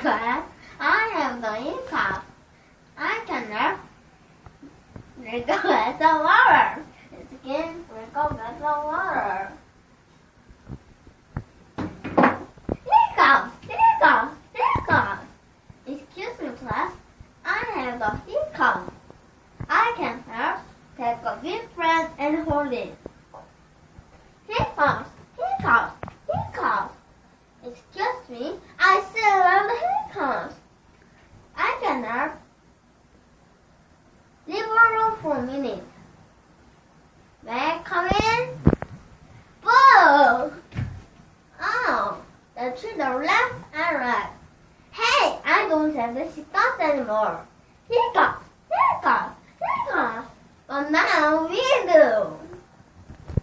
class. I have the hiccups. I cannot drink a glass of water. Skin drink a glass of water. Hiccups, hiccups, hiccups. Excuse me, class. I have the hiccups. I cannot take a deep breath and hold it. Hiccups, hiccups, hiccups. Excuse me, I still have the hiccups. I cannot leave a room for a minute. May I come in? Boo! Oh, the children left and right. Hey, I don't have the hiccups anymore. Hiccups, hiccups, hiccups. But now we do.